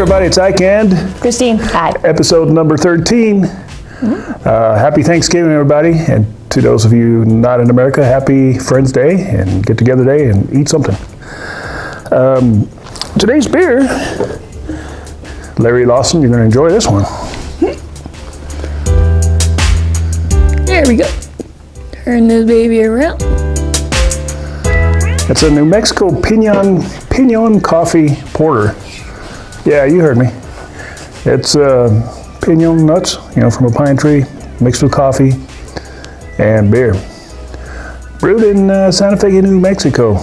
everybody, it's Ike and Christine. Hi. Episode number 13. Happy Thanksgiving, everybody. And to those of you not in America, happy Friends Day and Get Together Day and eat something. Today's beer, Larry Lawson, you're going to enjoy this one. There we go. Turn this baby around. It's a New Mexico Pinon Coffee Porter. Yeah, you heard me. It's pinon nuts, from a pine tree, mixed with coffee and beer. Brewed in Santa Fe, New Mexico.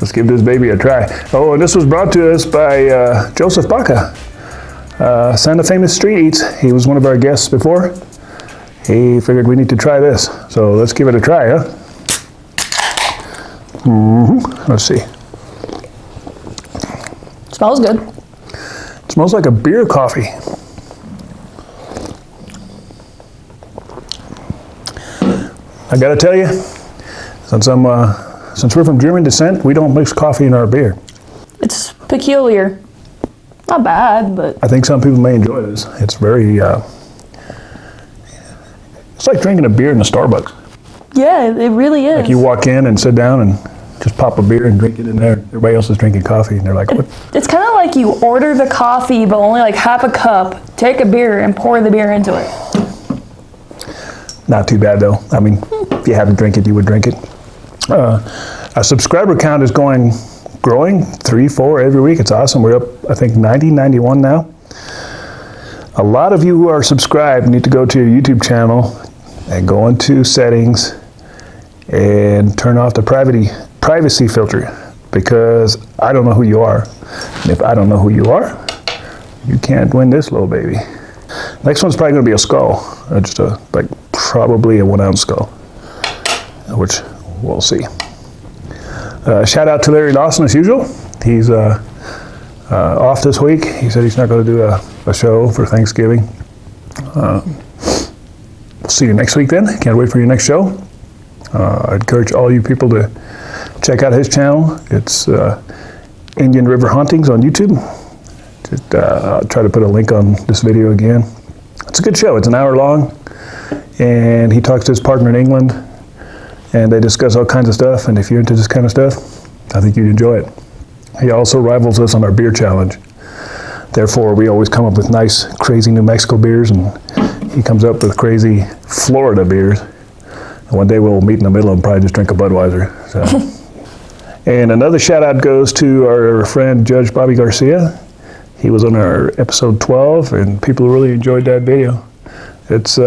Let's give this baby a try. Oh, and this was brought to us by Joseph Baca, Santa Famous Street Eats. He was one of our guests before. He figured we need to try this. So let's give it a try, huh? Let's see. Smells good. It smells like a beer coffee. I gotta tell you, since we're from German descent, we don't mix coffee in our beer. It's peculiar. Not bad, but... I think some people may enjoy this. It's very, it's like drinking a beer in a Starbucks. Yeah, it really is. Like you walk in and sit down and just pop a beer and drink it in there. Everybody else is drinking coffee and they're like, what? It's kind of like you order the coffee, but only like half a cup, take a beer and pour the beer into it. Not too bad though. I mean, if you had to drink it, you would drink it. Our subscriber count is growing 3, 4 every week. It's awesome. We're up, I think, 90, 91 now. A lot of you who are subscribed need to go to your YouTube channel and go into settings and turn off the privacy filter, because I don't know who you are. And if I don't know who you are, you can't win this little baby. Next one's probably going to be a skull, just probably a 1 ounce skull, which we'll see. Shout out to Larry Lawson as usual. He's off this week. He said he's not going to do a show for Thanksgiving. We'll see you next week then. Can't wait for your next show. I encourage all you people to check out his channel. It's Indian River Hauntings on YouTube. Just, I'll try to put a link on this video again. It's a good show. It's an hour long, and he talks to his partner in England, and they discuss all kinds of stuff. And if you're into this kind of stuff, I think you'd enjoy it. He also rivals us on our beer challenge. Therefore, we always come up with nice, crazy New Mexico beers, and he comes up with crazy Florida beers. And one day we'll meet in the middle and probably just drink a Budweiser. So. And another shout out goes to our friend Judge Bobby Garcia. He was on our episode 12, and people really enjoyed that video. It's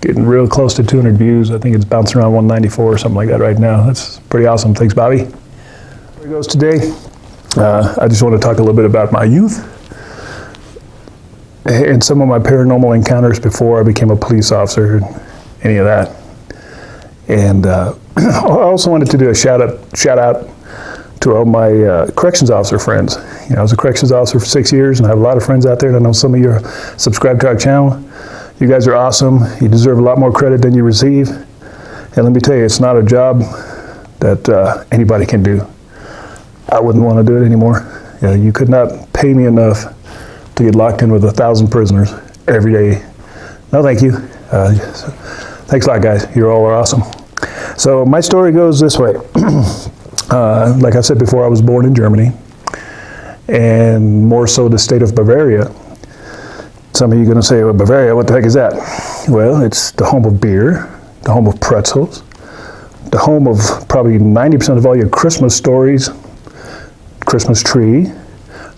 getting real close to 200 views. I think it's bouncing around 194 or something like that right now. That's pretty awesome. Thanks, Bobby. Here goes today. I just want to talk a little bit about my youth and some of my paranormal encounters before I became a police officer and any of that. And I also wanted to do a shout out to all my corrections officer friends. I was a corrections officer for 6 years, and I have a lot of friends out there, and I know some of you are subscribed to our channel. You guys are awesome. You deserve a lot more credit than you receive. And let me tell you, it's not a job that anybody can do. I wouldn't want to do it anymore. You could not pay me enough to get locked in with 1,000 prisoners every day. No, thank you. Thanks a lot, guys. You all are awesome. So my story goes this way. Like I said before, I was born in Germany, and more so the state of Bavaria. Some of you are going to say, well, Bavaria, what the heck is that? Well, it's the home of beer, the home of pretzels, the home of probably 90% of all your Christmas stories, Christmas tree,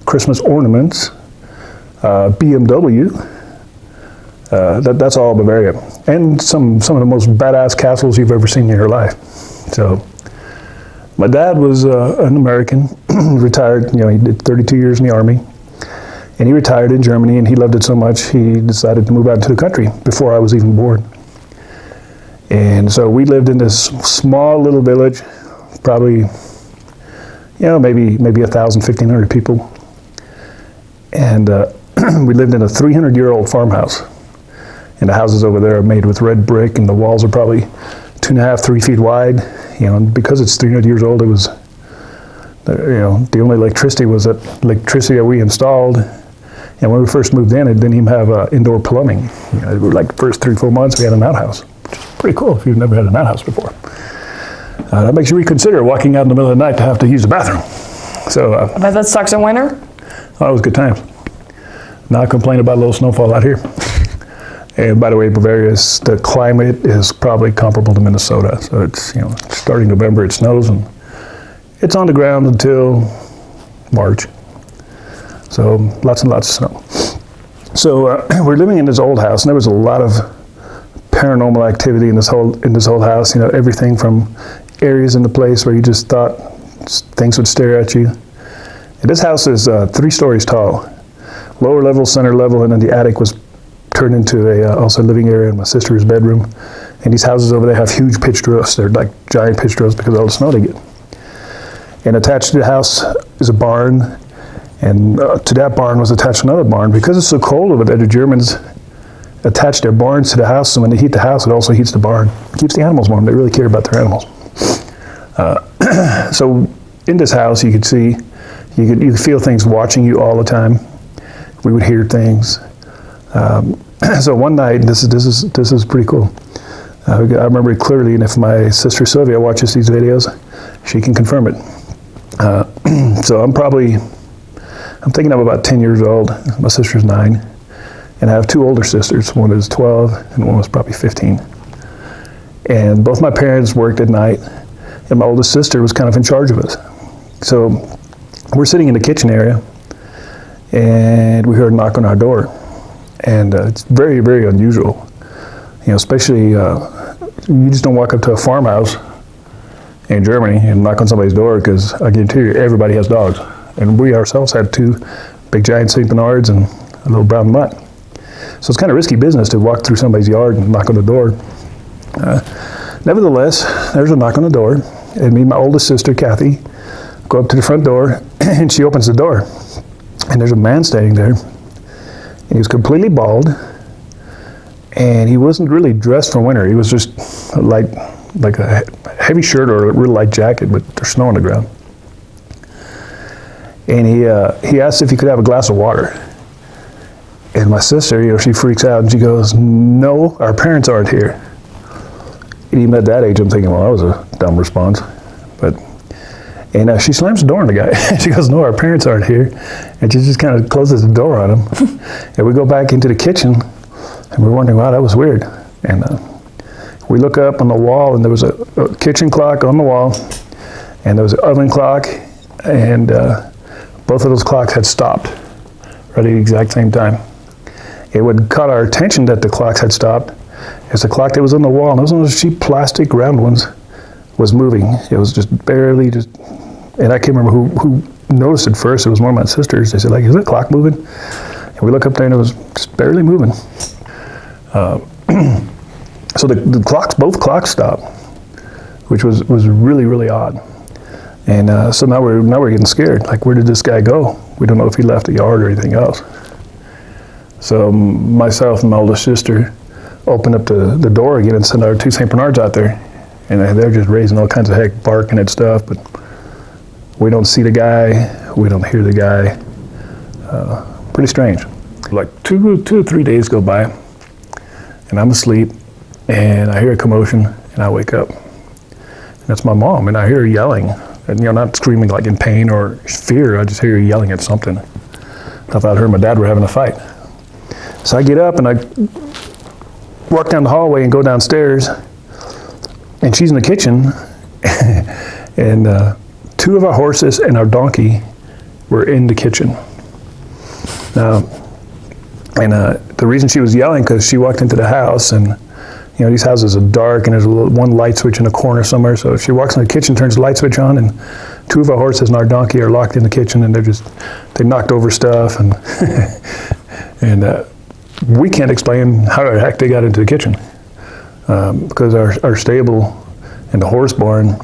Christmas ornaments, BMW. That's all Bavaria. And some of the most badass castles you've ever seen in your life. So my dad was an American, retired, he did 32 years in the Army. And he retired in Germany, and he loved it so much, he decided to move out to the country before I was even born. And so we lived in this small little village, probably, maybe 1,000, 1,500 people. And we lived in a 300-year-old farmhouse. And the houses over there are made with red brick, and the walls are probably 2.5, 3 feet wide. And because it's 300 years old, it was The only electricity was that electricity that we installed. And when we first moved in, it didn't even have indoor plumbing. It was like the first 3-4 months we had an outhouse, which is pretty cool if you've never had an outhouse before. That makes you reconsider walking out in the middle of the night to have to use the bathroom. So I bet that sucks in winter. Oh, it was good times. Not complaining about a little snowfall out here. And by the way, Bavaria, the climate is probably comparable to Minnesota. So it's, starting November, it snows, and it's on the ground until March. So lots and lots of snow. So we're living in this old house, and there was a lot of paranormal activity in this whole house. Everything from areas in the place where you just thought things would stare at you. And this house is 3 stories tall. Lower level, center level, and then the attic was turned into also living area in my sister's bedroom. And these houses over there have huge pitched roofs. They're like giant pitched roofs because of all the snow they get. And attached to the house is a barn. And to that barn was attached another barn. Because it's so cold over there, the Germans attach their barns to the house, so when they heat the house, it also heats the barn. It keeps the animals warm. They really care about their animals. So in this house, you could see, you could feel things watching you all the time. We would hear things. So one night, this is pretty cool. I remember it clearly, and if my sister Sylvia watches these videos, she can confirm it. So I'm thinking I'm about 10 years old. My sister's 9. And I have 2 older sisters. One is 12 and one was probably 15. And both my parents worked at night, and my oldest sister was kind of in charge of us. So we're sitting in the kitchen area, and we heard a knock on our door. And it's very, very unusual. Especially, you just don't walk up to a farmhouse in Germany and knock on somebody's door, because I guarantee you, everybody has dogs. And we ourselves had 2 big giant St. Bernards and a little brown mutt. So it's kind of risky business to walk through somebody's yard and knock on the door. Nevertheless, there's a knock on the door, and me and my oldest sister, Kathy, go up to the front door, and she opens the door. And there's a man standing there, and he was completely bald, and he wasn't really dressed for winter. He was just like a heavy shirt or a real light jacket, but there's snow on the ground. And he asked if he could have a glass of water. And my sister, she freaks out and she goes, "No, our parents aren't here." And even at that age, I'm thinking, well, that was a dumb response. And she slams the door on the guy. She goes, "No, our parents aren't here." And she just kind of closes the door on him. And we go back into the kitchen, and we're wondering, wow, that was weird. And we look up on the wall, and there was a kitchen clock on the wall, and there was an oven clock, and both of those clocks had stopped right at the exact same time. It would caught our attention that the clocks had stopped. It's the clock that was on the wall, and those one of those cheap plastic round ones was moving. It was just barely, and I can't remember who noticed it first. It was one of my sisters. They said, like, "Is the clock moving?" And we look up there, and it was just barely moving. So the clocks, both clocks stopped, which was really, really odd. And so now we're getting scared. Like, where did this guy go? We don't know if he left the yard or anything else. So myself and my oldest sister opened up the door again and sent our 2 St. Bernards out there. And they're just raising all kinds of heck, barking at stuff, but we don't see the guy, we don't hear the guy. Pretty strange. Like 2 or 3 days go by, and I'm asleep, and I hear a commotion, and I wake up. And that's my mom, and I hear her yelling. And not screaming like in pain or fear, I just hear her yelling at something. I thought her and my dad were having a fight. So I get up and I walk down the hallway and go downstairs, and she's in the kitchen, and 2 of our horses and our donkey were in the kitchen. The reason she was yelling, because she walked into the house, and these houses are dark, and there's one light switch in a corner somewhere. So she walks in the kitchen, turns the light switch on, and 2 of our horses and our donkey are locked in the kitchen, and they knocked over stuff, and and we can't explain how the heck they got into the kitchen, because our stable and the horse barn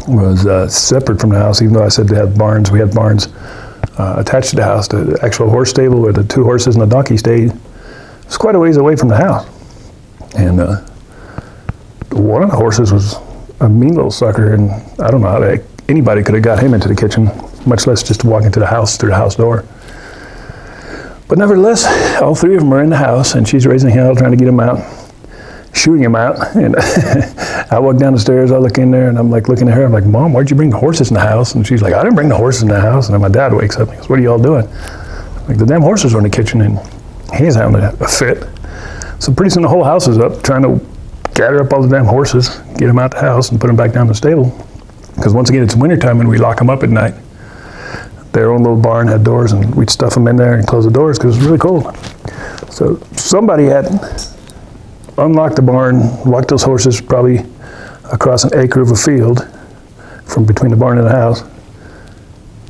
was separate from the house. Even though I said they had barns, we had barns attached to the house. The actual horse stable where the 2 horses and the donkey stayed was quite a ways away from the house. And one of the horses was a mean little sucker, and I don't know how the anybody could have got him into the kitchen, much less just to walk into the house through the house door. But nevertheless, all three of them are in the house, and she's raising hell, trying to get him out, shooing him out. And I walk down the stairs, I look in there, and I'm like looking at her. I'm like, Mom, why'd you bring the horses in the house? And she's like, I didn't bring the horses in the house. And then my dad wakes up and goes, what are you all doing? I'm like, the damn horses are in the kitchen, and he's having a fit. So pretty soon the whole house is up, trying to gather up all the damn horses, get them out the house, and put them back down the stable. Because once again, it's wintertime, and we lock them up at night. Their own little barn had doors, and we'd stuff them in there and close the doors because it was really cold. So somebody had unlocked the barn, walked those horses probably across an acre of a field from between the barn and the house,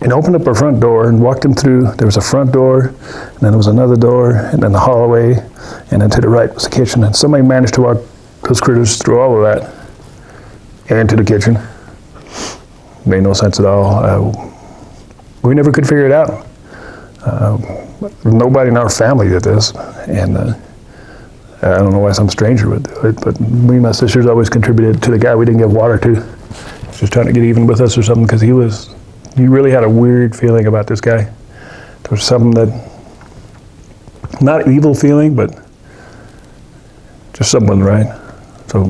and opened up our front door and walked them through. There was a front door, and then there was another door, and then the hallway, and then to the right was the kitchen. And somebody managed to walk those critters through all of that and into the kitchen. Made no sense at all. We never could figure it out. Nobody in our family did this, and I don't know why some stranger would do it, but me and my sisters always contributed to the guy we didn't give water to. Just trying to get even with us or something, because he really had a weird feeling about this guy. There was something that, not evil feeling, but just something right. So,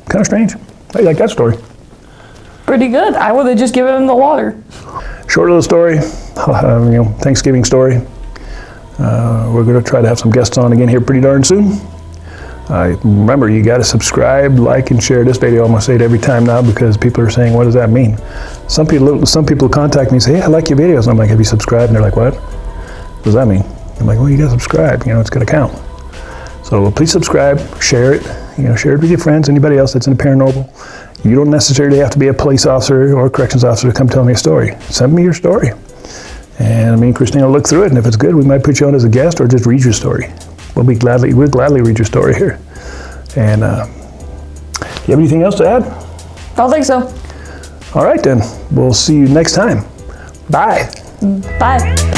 kind of strange. I like that story. Pretty good. I would have just given him the water. Short little story, Thanksgiving story. We're going to try to have some guests on again here pretty darn soon. Remember, you got to subscribe, like, and share this video. I'm going to say it every time now because people are saying, what does that mean? Some people contact me and say, hey, I like your videos. And I'm like, have you subscribed? And they're like, what? What does that mean? I'm like, well, you got to subscribe. It's going to count. So please subscribe, share it. Share it with your friends, anybody else that's in the paranormal. You don't necessarily have to be a police officer or a corrections officer to come tell me a story. Send me your story. And me and Christine will look through it, and if it's good, we might put you on as a guest or just read your story. We'll gladly read your story here. And you have anything else to add? I don't think so. All right then, we'll see you next time. Bye. Bye.